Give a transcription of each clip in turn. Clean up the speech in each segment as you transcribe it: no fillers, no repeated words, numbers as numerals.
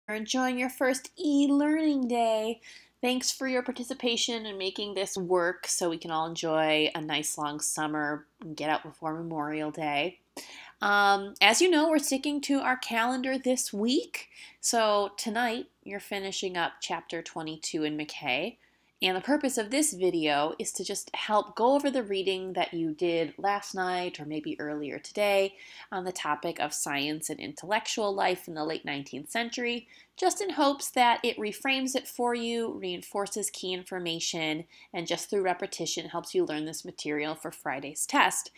You're enjoying your first e-learning day. Thanks for your participation in making this work so we can all enjoy a nice long summer and get out before Memorial Day. As you know, we're sticking to our calendar this week. So tonight, you're finishing up chapter 22 in McKay. And the purpose of this video is to just help go over the reading that you did last night or maybe earlier today on the topic of science and intellectual life in the late 19th century, just in hopes that it reframes it for you, reinforces key information, and just through repetition helps you learn this material for Friday's test.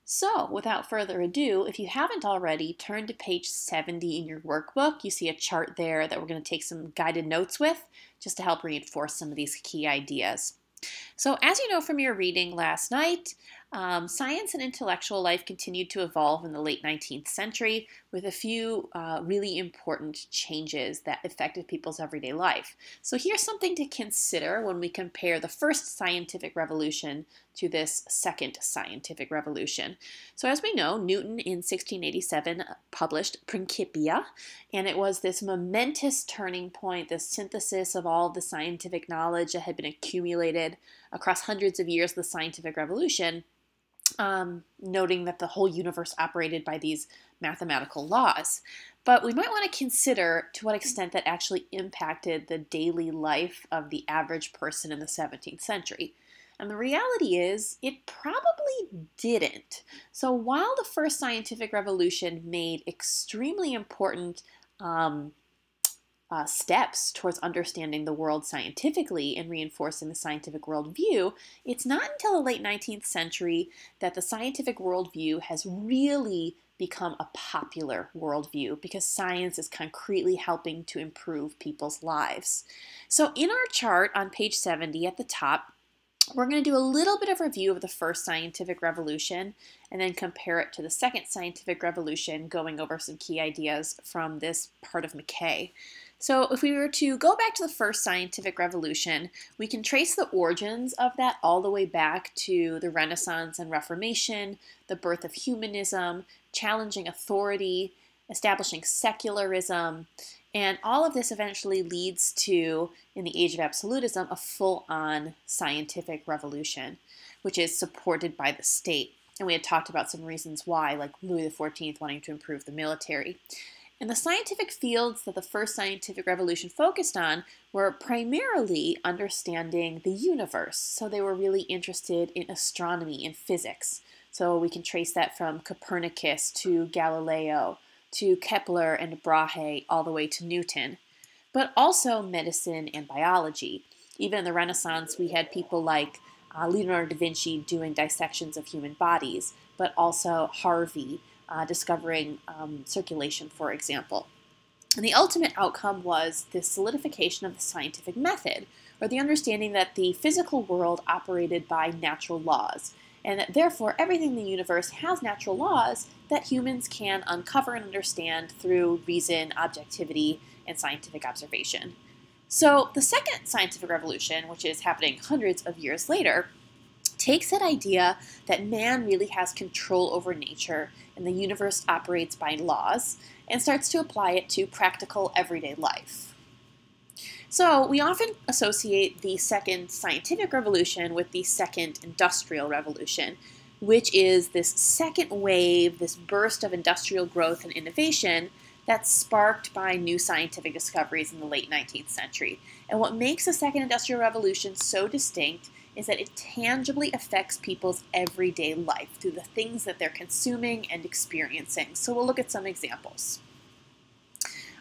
So, without further ado, if you haven't already, turn to page 70 in your workbook. You see a chart there that we're going to take some guided notes with, just to help reinforce some of these key ideas. So, as you know from your reading last night, science and intellectual life continued to evolve in the late 19th century with a few really important changes that affected people's everyday life. So here's something to consider when we compare the first scientific revolution to this second scientific revolution. So as we know, Newton in 1687 published Principia, and it was this momentous turning point, this synthesis of all of the scientific knowledge that had been accumulated across hundreds of years of the scientific revolution, noting that the whole universe operated by these mathematical laws. But we might want to consider to what extent that actually impacted the daily life of the average person in the 17th century. And the reality is, it probably didn't. So while the first scientific revolution made extremely important steps towards understanding the world scientifically and reinforcing the scientific worldview, it's not until the late 19th century that the scientific worldview has really become a popular worldview because science is concretely helping to improve people's lives. So in our chart on page 70 at the top, we're going to do a little bit of review of the first scientific revolution and then compare it to the second scientific revolution, going over some key ideas from this part of McKay. So if we were to go back to the first scientific revolution, we can trace the origins of that all the way back to the Renaissance and Reformation, the birth of humanism, challenging authority, establishing secularism, and all of this eventually leads to, in the age of absolutism, a full-on scientific revolution, which is supported by the state. And we had talked about some reasons why, like Louis XIV wanting to improve the military. And the scientific fields that the first scientific revolution focused on were primarily understanding the universe. So they were really interested in astronomy and physics. So we can trace that from Copernicus to Galileo, to Kepler and Brahe, all the way to Newton, but also medicine and biology. Even in the Renaissance, we had people like Leonardo da Vinci doing dissections of human bodies, but also Harvey discovering circulation, for example. And the ultimate outcome was the solidification of the scientific method, or the understanding that the physical world operated by natural laws, and that therefore everything in the universe has natural laws that humans can uncover and understand through reason, objectivity, and scientific observation. So the second scientific revolution, which is happening hundreds of years later, takes that idea that man really has control over nature and the universe operates by laws and starts to apply it to practical everyday life. So we often associate the second scientific revolution with the second industrial revolution, which is this second wave, this burst of industrial growth and innovation that's sparked by new scientific discoveries in the late 19th century. And what makes the second industrial revolution so distinct is that it tangibly affects people's everyday life through the things that they're consuming and experiencing. So we'll look at some examples.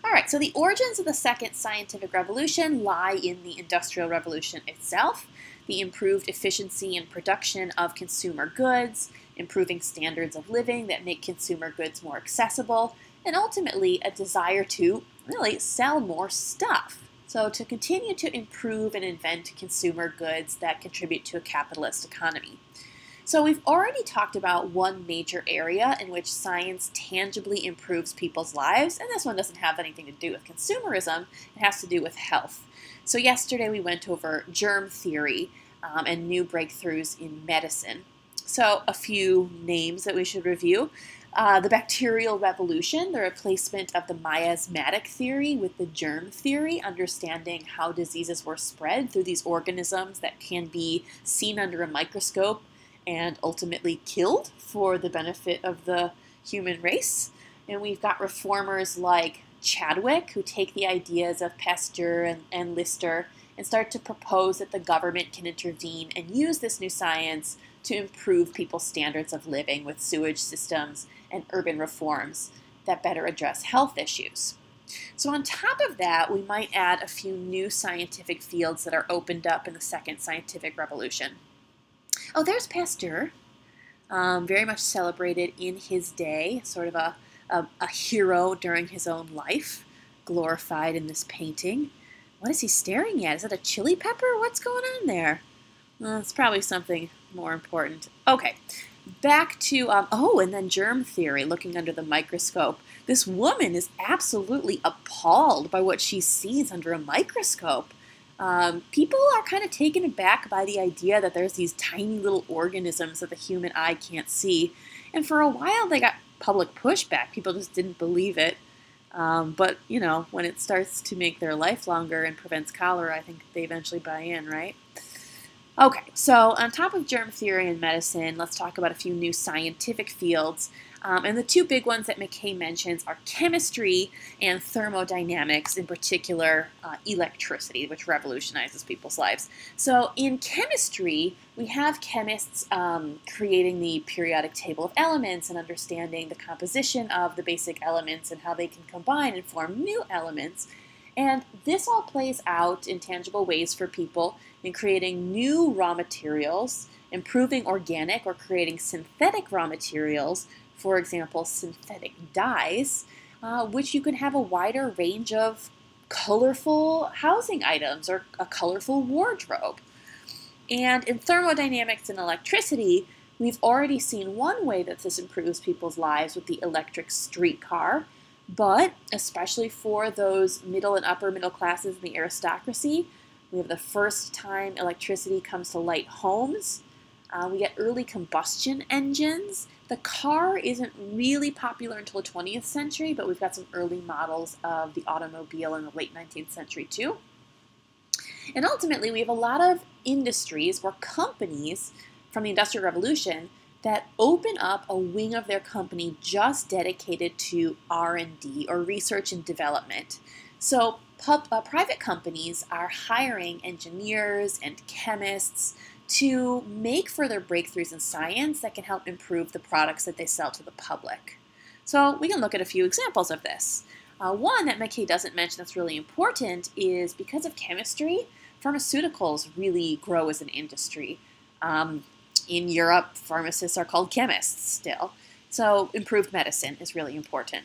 All right, so the origins of the second scientific revolution lie in the Industrial Revolution itself, the improved efficiency and production of consumer goods, improving standards of living that make consumer goods more accessible, and ultimately a desire to really sell more stuff. So to continue to improve and invent consumer goods that contribute to a capitalist economy. So we've already talked about one major area in which science tangibly improves people's lives, and this one doesn't have anything to do with consumerism, it has to do with health. So yesterday we went over germ theory and new breakthroughs in medicine. So a few names that we should review. The bacterial revolution, the replacement of the miasmatic theory with the germ theory, understanding how diseases were spread through these organisms that can be seen under a microscope and ultimately killed for the benefit of the human race. And we've got reformers like Chadwick, who take the ideas of Pasteur and Lister and start to propose that the government can intervene and use this new science to improve people's standards of living with sewage systems and urban reforms that better address health issues. So on top of that, we might add a few new scientific fields that are opened up in the second scientific revolution. Oh, there's Pasteur, very much celebrated in his day, sort of a hero during his own life, glorified in this painting. What is he staring at? Is that a chili pepper? What's going on there? Well, it's probably something more important. Okay, back to, and then germ theory, looking under the microscope. This woman is absolutely appalled by what she sees under a microscope. People are kind of taken aback by the idea that there's these tiny little organisms that the human eye can't see. And for a while, they got public pushback. People just didn't believe it. But, you know, when it starts to make their life longer and prevents cholera, I think they eventually buy in, right? Okay, so on top of germ theory and medicine, let's talk about a few new scientific fields. And the two big ones that McKay mentions are chemistry and thermodynamics, in particular electricity, which revolutionizes people's lives. So in chemistry, we have chemists creating the periodic table of elements and understanding the composition of the basic elements and how they can combine and form new elements. And this all plays out in tangible ways for people in creating new raw materials, improving organic or creating synthetic raw materials, for example, synthetic dyes, which you can have a wider range of colorful housing items or a colorful wardrobe. And in thermodynamics and electricity, we've already seen one way that this improves people's lives with the electric streetcar. But especially for those middle and upper middle classes in the aristocracy, we have the first time electricity comes to light homes. We get early combustion engines. The car isn't really popular until the 20th century, but we've got some early models of the automobile in the late 19th century too. And ultimately, we have a lot of industries or companies from the Industrial Revolution that open up a wing of their company just dedicated to R&D, or research and development. So private companies are hiring engineers and chemists to make further breakthroughs in science that can help improve the products that they sell to the public. So we can look at a few examples of this. One that McKay doesn't mention that's really important is because of chemistry, pharmaceuticals really grow as an industry. In Europe, pharmacists are called chemists still. So improved medicine is really important.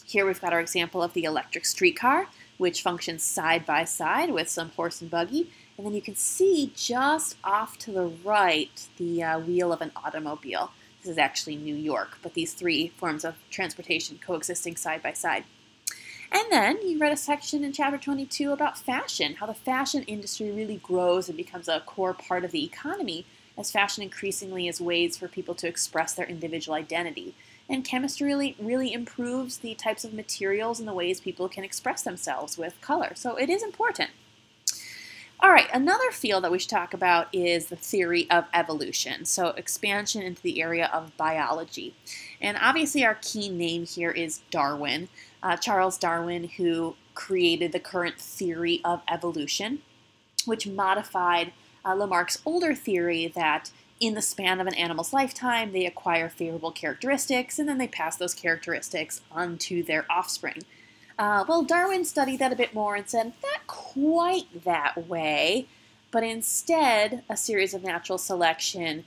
Here we've got our example of the electric streetcar, which functions side by side with some horse and buggy. And then you can see just off to the right the wheel of an automobile. This is actually New York, but these three forms of transportation coexisting side by side. And then you read a section in chapter 22 about fashion, how the fashion industry really grows and becomes a core part of the economy as fashion increasingly is ways for people to express their individual identity. And chemistry really improves the types of materials and the ways people can express themselves with color. So it is important. All right, another field that we should talk about is the theory of evolution, so expansion into the area of biology. And obviously our key name here is Darwin, Charles Darwin, who created the current theory of evolution, which modified Lamarck's older theory that in the span of an animal's lifetime, they acquire favorable characteristics, and then they pass those characteristics on to their offspring. Well, Darwin studied that a bit more and said, not quite that way, but instead a series of natural selection.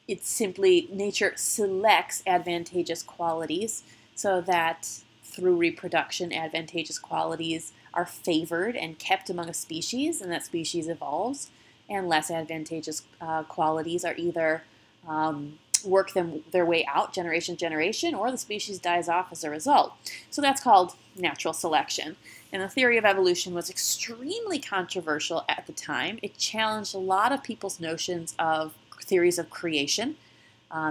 It's simply nature selects advantageous qualities so that through reproduction, advantageous qualities are favored and kept among a species, and that species evolves, and less advantageous qualities are either work their way out generation to generation, or the species dies off as a result. So that's called natural selection. And the theory of evolution was extremely controversial at the time. It challenged a lot of people's notions of theories of creation.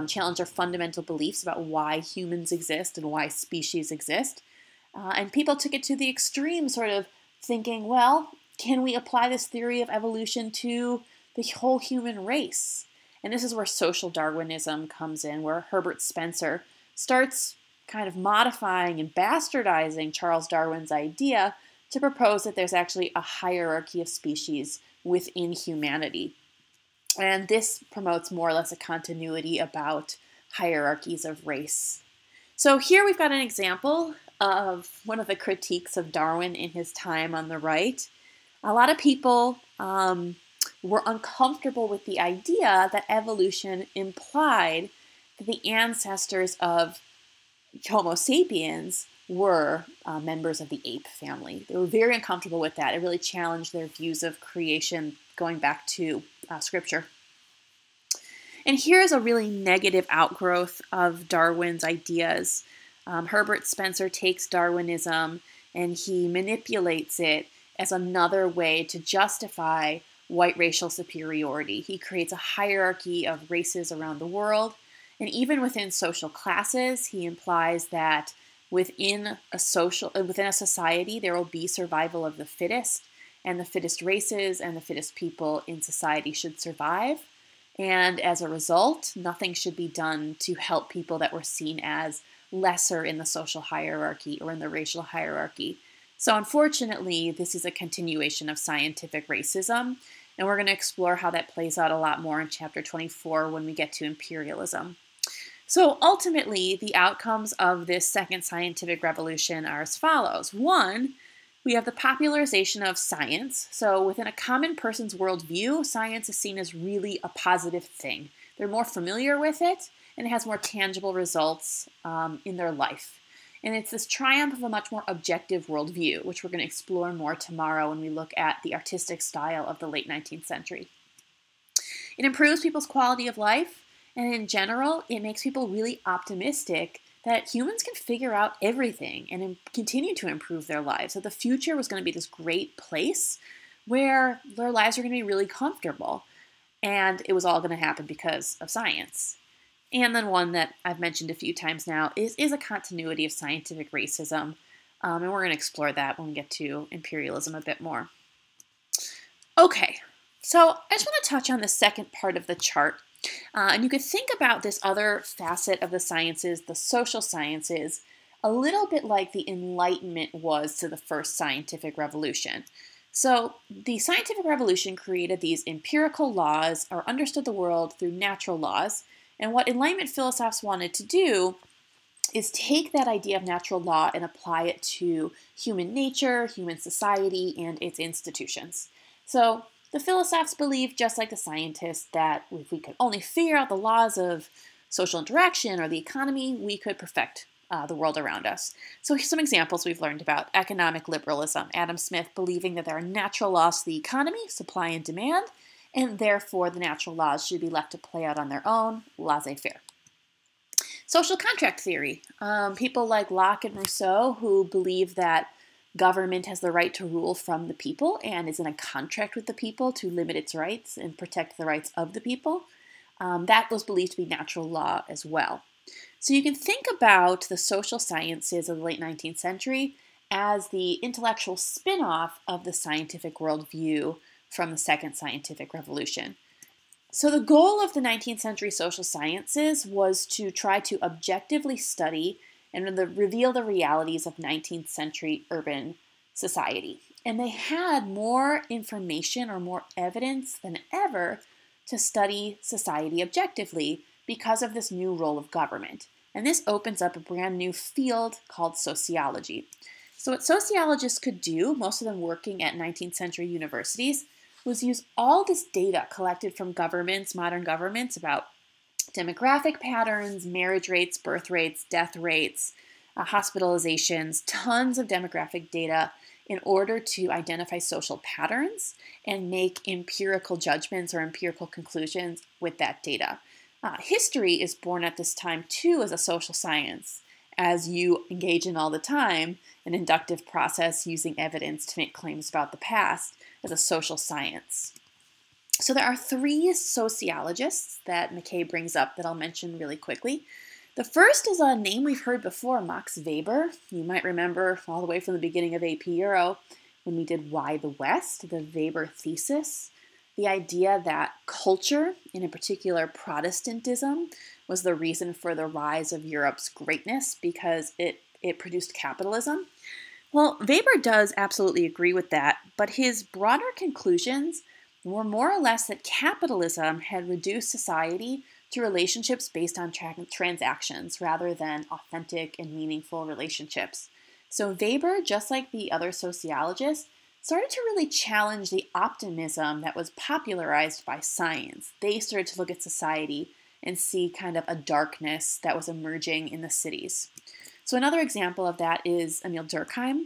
challenge our fundamental beliefs about why humans exist and why species exist. And people took it to the extreme, sort of thinking, well, can we apply this theory of evolution to the whole human race? And this is where social Darwinism comes in, where Herbert Spencer starts kind of modifying and bastardizing Charles Darwin's idea to propose that there's actually a hierarchy of species within humanity. And this promotes more or less a continuity about hierarchies of race. So here we've got an example of one of the critiques of Darwin in his time on the right. A lot of people were uncomfortable with the idea that evolution implied that the ancestors of Homo sapiens were members of the ape family. They were very uncomfortable with that. It really challenged their views of creation going back to scripture. And here's a really negative outgrowth of Darwin's ideas. Herbert Spencer takes Darwinism and he manipulates it as another way to justify white racial superiority. He creates a hierarchy of races around the world. And even within social classes, he implies that within a society, there will be survival of the fittest, and the fittest races and the fittest people in society should survive. And as a result, nothing should be done to help people that were seen as lesser in the social hierarchy or in the racial hierarchy. So unfortunately, this is a continuation of scientific racism, and we're going to explore how that plays out a lot more in chapter 24 when we get to imperialism. So ultimately, the outcomes of this second scientific revolution are as follows. One, we have the popularization of science. So within a common person's worldview, science is seen as really a positive thing. They're more familiar with it, and it has more tangible results in their life. And it's this triumph of a much more objective worldview, which we're going to explore more tomorrow when we look at the artistic style of the late 19th century. It improves people's quality of life, and in general, it makes people really optimistic that humans can figure out everything and continue to improve their lives. So the future was going to be this great place where their lives are going to be really comfortable. And it was all going to happen because of science. And then one that I've mentioned a few times now is a continuity of scientific racism. And we're going to explore that when we get to imperialism a bit more. Okay, so I just want to touch on the second part of the chart. And you could think about this other facet of the sciences, the social sciences, a little bit like the Enlightenment was to the first scientific revolution. So the scientific revolution created these empirical laws or understood the world through natural laws. And what Enlightenment philosophers wanted to do is take that idea of natural law and apply it to human nature, human society, and its institutions. So the philosophers believed, just like the scientists, that if we could only figure out the laws of social interaction or the economy, we could perfect the world around us. So some examples we've learned about: economic liberalism. Adam Smith believing that there are natural laws to the economy, supply and demand, and therefore the natural laws should be left to play out on their own, laissez-faire. Social contract theory. People like Locke and Rousseau, who believe that government has the right to rule from the people and is in a contract with the people to limit its rights and protect the rights of the people. That was believed to be natural law as well. So you can think about the social sciences of the late 19th century as the intellectual spin-off of the scientific worldview from the second scientific revolution. So the goal of the 19th century social sciences was to try to objectively study and reveal the realities of 19th century urban society. And they had more information or more evidence than ever to study society objectively because of this new role of government. And this opens up a brand new field called sociology. So what sociologists could do, most of them working at 19th century universities, was use all this data collected from governments, modern governments, about demographic patterns, marriage rates, birth rates, death rates, hospitalizations, tons of demographic data in order to identify social patterns and make empirical judgments or empirical conclusions with that data. History is born at this time too as a social science, as you engage in all the time an inductive process using evidence to make claims about the past as a social science. So there are three sociologists that McKay brings up that I'll mention really quickly. The first is a name we've heard before, Max Weber. You might remember all the way from the beginning of AP Euro when we did Why the West, the Weber thesis. The idea that culture, and in particular Protestantism, was the reason for the rise of Europe's greatness because it produced capitalism. Well, Weber does absolutely agree with that, but his broader conclusions were more or less that capitalism had reduced society to relationships based on transactions rather than authentic and meaningful relationships. So Weber, just like the other sociologists, started to really challenge the optimism that was popularized by science. They started to look at society and see kind of a darkness that was emerging in the cities. So another example of that is Emil Durkheim.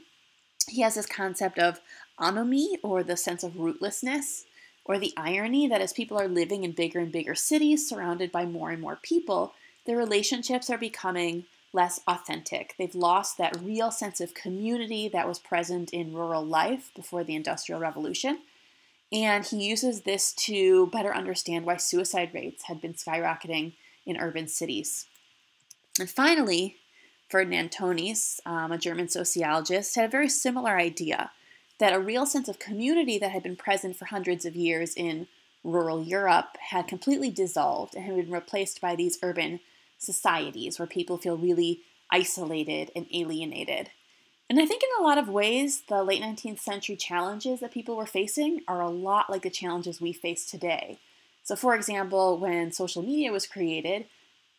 He has this concept of anomie, or the sense of rootlessness, or the irony that as people are living in bigger and bigger cities surrounded by more and more people, their relationships are becoming less authentic. They've lost that real sense of community that was present in rural life before the Industrial Revolution. And he uses this to better understand why suicide rates had been skyrocketing in urban cities. And finally, Ferdinand Tönnies, a German sociologist, had a very similar idea that a real sense of community that had been present for hundreds of years in rural Europe had completely dissolved and had been replaced by these urban societies where people feel really isolated and alienated. And I think in a lot of ways, the late 19th century challenges that people were facing are a lot like the challenges we face today. So for example, when social media was created,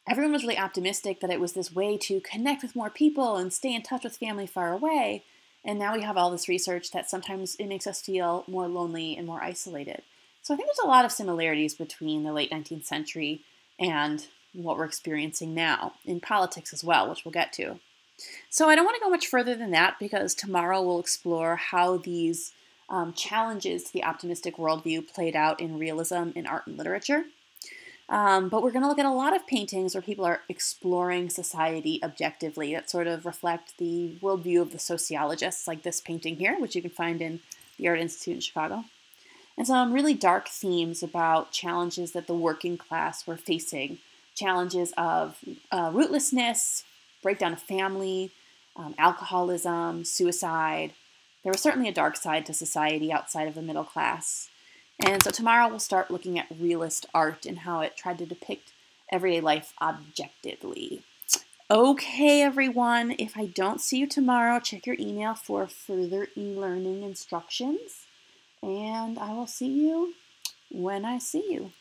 everyone was really optimistic that it was this way to connect with more people and stay in touch with family far away. And now we have all this research that sometimes it makes us feel more lonely and more isolated. So I think there's a lot of similarities between the late 19th century and what we're experiencing now in politics as well, which we'll get to. So I don't want to go much further than that because tomorrow we'll explore how these challenges to the optimistic worldview played out in realism in art and literature. But we're going to look at a lot of paintings where people are exploring society objectively that sort of reflect the worldview of the sociologists, like this painting here, which you can find in the Art Institute in Chicago. And some really dark themes about challenges that the working class were facing, challenges of rootlessness, breakdown of family, alcoholism, suicide. There was certainly a dark side to society outside of the middle class. And so tomorrow we'll start looking at realist art and how it tried to depict everyday life objectively. Okay, everyone, if I don't see you tomorrow, check your email for further e-learning instructions. And I will see you when I see you.